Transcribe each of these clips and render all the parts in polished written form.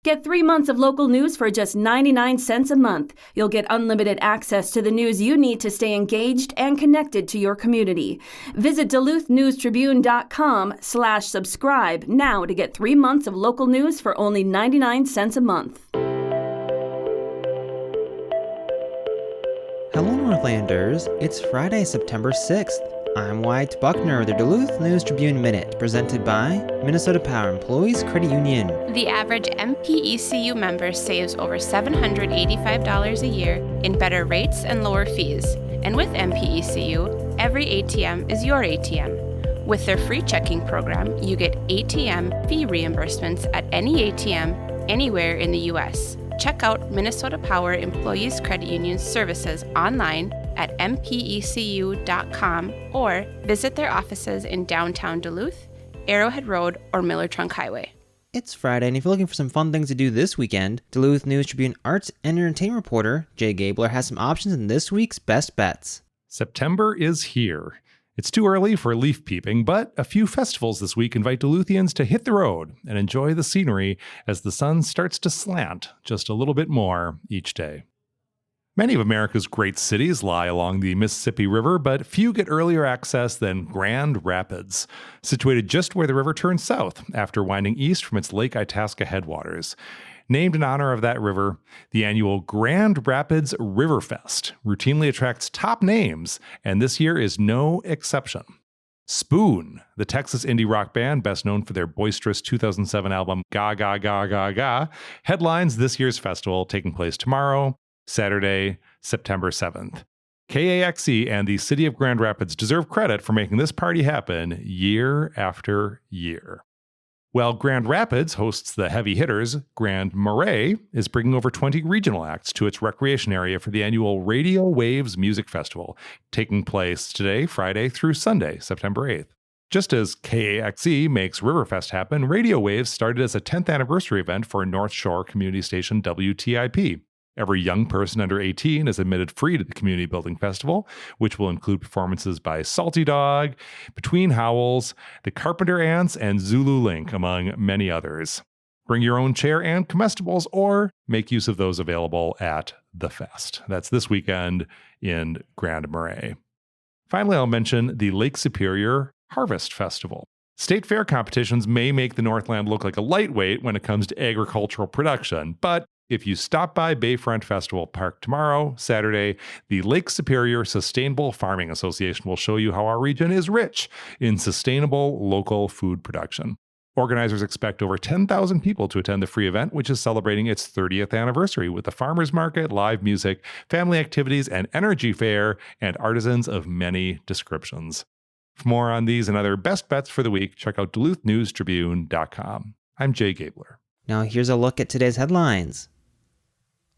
Get 3 months of local news for just 99 cents a month. You'll get unlimited access to the news you need to stay engaged and connected to your community. Visit DuluthNewsTribune.com/subscribe now to get 3 months of local news for only 99 cents a month. Hello, Northlanders. It's Friday, September 6th. I'm Wyatt Buckner with the Duluth News Tribune Minute, presented by Minnesota Power Employees Credit Union. The average MPECU member saves over $785 a year in better rates and lower fees. And with MPECU, every ATM is your ATM. With their free checking program, you get ATM fee reimbursements at any ATM anywhere in the U.S. Check out Minnesota Power Employees Credit Union services online at mpecu.com or visit their offices in downtown Duluth, Arrowhead Road, or Miller Trunk Highway. It's Friday, and if you're looking for some fun things to do this weekend, Duluth News Tribune arts and entertainment reporter Jay Gabler has some options in this week's Best Bets. September is here. It's too early for leaf peeping, but a few festivals this week invite Duluthians to hit the road and enjoy the scenery as the sun starts to slant just a little bit more each day. Many of America's great cities lie along the Mississippi River, but few get earlier access than Grand Rapids, situated just where the river turns south after winding east from its Lake Itasca headwaters. Named in honor of that river, the annual Grand Rapids Riverfest routinely attracts top names, and this year is no exception. Spoon, the Texas indie rock band best known for their boisterous 2007 album Ga Ga Ga Ga Ga, headlines this year's festival taking place tomorrow, Saturday, September 7th. KAXE and the city of Grand Rapids deserve credit for making this party happen year after year. While Grand Rapids hosts the heavy hitters, Grand Marais is bringing over 20 regional acts to its recreation area for the annual Radio Waves Music Festival, taking place today, Friday, through Sunday, September 8th. Just as KAXE makes Riverfest happen, Radio Waves started as a 10th anniversary event for North Shore community station WTIP. Every young person under 18 is admitted free to the Community Building Festival, which will include performances by Salty Dog, Between Howls, the Carpenter Ants, and Zulu Link, among many others. Bring your own chair and comestibles, or make use of those available at the fest. That's this weekend in Grand Marais. Finally, I'll mention the Lake Superior Harvest Festival. State fair competitions may make the Northland look like a lightweight when it comes to agricultural production, but if you stop by Bayfront Festival Park tomorrow, Saturday, the Lake Superior Sustainable Farming Association will show you how our region is rich in sustainable local food production. Organizers expect over 10,000 people to attend the free event, which is celebrating its 30th anniversary with a farmers market, live music, family activities, an energy fair, and artisans of many descriptions. For more on these and other best bets for the week, check out DuluthNewsTribune.com. I'm Jay Gabler. Now here's a look at today's headlines.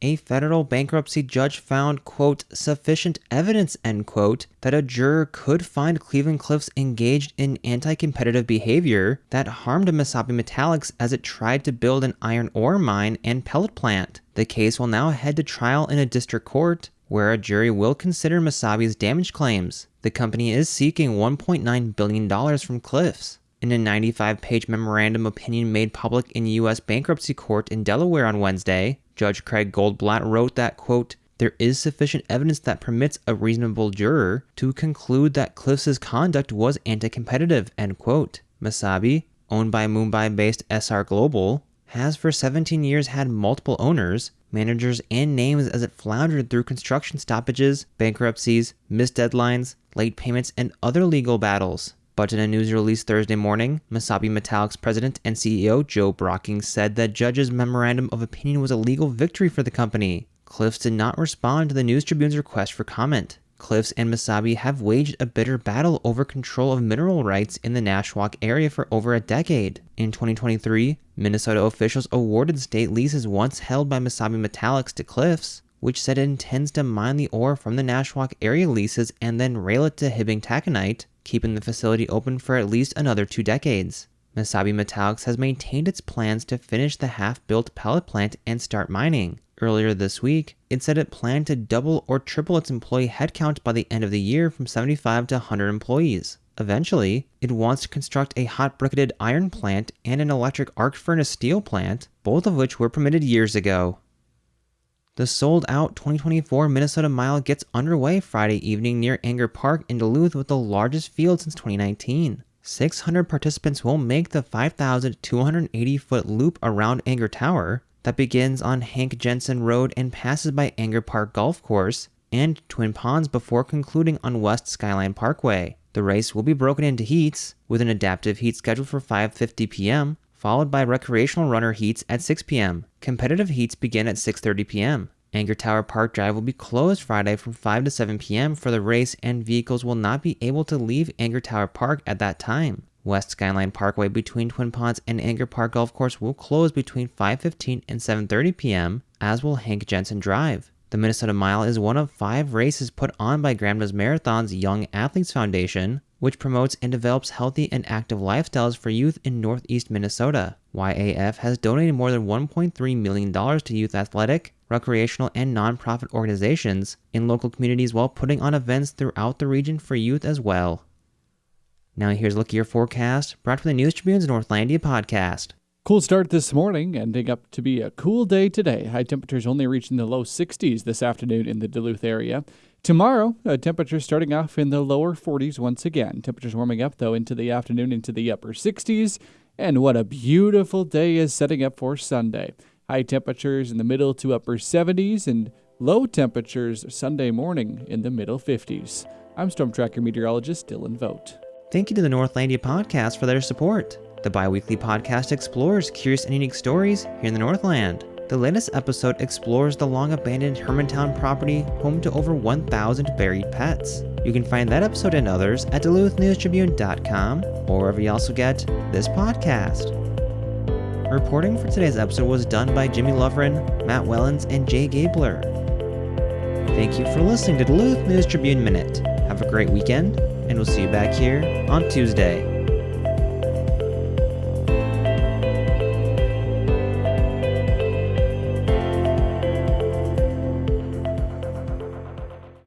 A federal bankruptcy judge found, quote, sufficient evidence, end quote, that a juror could find Cleveland Cliffs engaged in anti-competitive behavior that harmed Mesabi Metallics as it tried to build an iron ore mine and pellet plant. The case will now head to trial in a district court, where a jury will consider Mesabi's damage claims. The company is seeking $1.9 billion from Cliffs. In a 95-page memorandum opinion made public in U.S. bankruptcy court in Delaware on Wednesday, Judge Craig Goldblatt wrote that, quote, there is sufficient evidence that permits a reasonable juror to conclude that Cliffs' conduct was anti-competitive, end quote. Mesabi, owned by Mumbai-based SR Global, has for 17 years had multiple owners, managers, and names as it floundered through construction stoppages, bankruptcies, missed deadlines, late payments, and other legal battles. But in a news release Thursday morning, Mesabi Metallics president and CEO Joe Brockings said that judge's memorandum of opinion was a legal victory for the company. Cliffs did not respond to the News Tribune's request for comment. Cliffs and Mesabi have waged a bitter battle over control of mineral rights in the Nashwauk area for over a decade. In 2023, Minnesota officials awarded state leases once held by Mesabi Metallics to Cliffs, which said it intends to mine the ore from the Nashwauk area leases and then rail it to Hibbing Taconite, keeping the facility open for at least another 2 decades. Mesabi Metallics has maintained its plans to finish the half-built pellet plant and start mining. Earlier this week, it said it planned to double or triple its employee headcount by the end of the year from 75 to 100 employees. Eventually, it wants to construct a hot briquetted iron plant and an electric arc furnace steel plant, both of which were permitted years ago. The sold-out 2024 Minnesota Mile gets underway Friday evening near Anger Park in Duluth with the largest field since 2019. 600 participants will make the 5,280-foot loop around Anger Tower that begins on Hank Jensen Road and passes by Anger Park Golf Course and Twin Ponds before concluding on West Skyline Parkway. The race will be broken into heats, with an adaptive heat scheduled for 5:50 p.m., followed by recreational runner heats at 6 p.m. Competitive heats begin at 6:30 p.m. Anger Tower Park Drive will be closed Friday from 5 to 7 p.m. for the race, and vehicles will not be able to leave Anger Tower Park at that time. West Skyline Parkway between Twin Ponds and Anger Park Golf Course will close between 5:15 and 7:30 p.m., as will Hank Jensen Drive. The Minnesota Mile is one of 5 races put on by Grandma's Marathon's Young Athletes Foundation, which promotes and develops healthy and active lifestyles for youth in northeast Minnesota. YAF has donated more than $1.3 million to youth athletic, recreational, and nonprofit organizations in local communities while putting on events throughout the region for youth as well. Now here's a look at your forecast, brought from the News Tribune's Northlandia podcast. Cool start this morning, ending up to be a cool day today. High temperatures only reaching the low 60s this afternoon in the Duluth area. Tomorrow, temperatures starting off in the lower 40s once again. Temperatures warming up, though, into the afternoon into the upper 60s. And what a beautiful day is setting up for Sunday. High temperatures in the middle to upper 70s and low temperatures Sunday morning in the middle 50s. I'm Storm Tracker meteorologist Dylan Vogt. Thank you to the Northlandia podcast for their support. The bi-weekly podcast explores curious and unique stories here in the Northland. The latest episode explores the long-abandoned Hermantown property home to over 1,000 buried pets. You can find that episode and others at DuluthNewsTribune.com or wherever you also get this podcast. Reporting for today's episode was done by Jimmy Lovren, Matt Wellens, and Jay Gabler. Thank you for listening to Duluth News Tribune Minute. Have a great weekend, and we'll see you back here on Tuesday.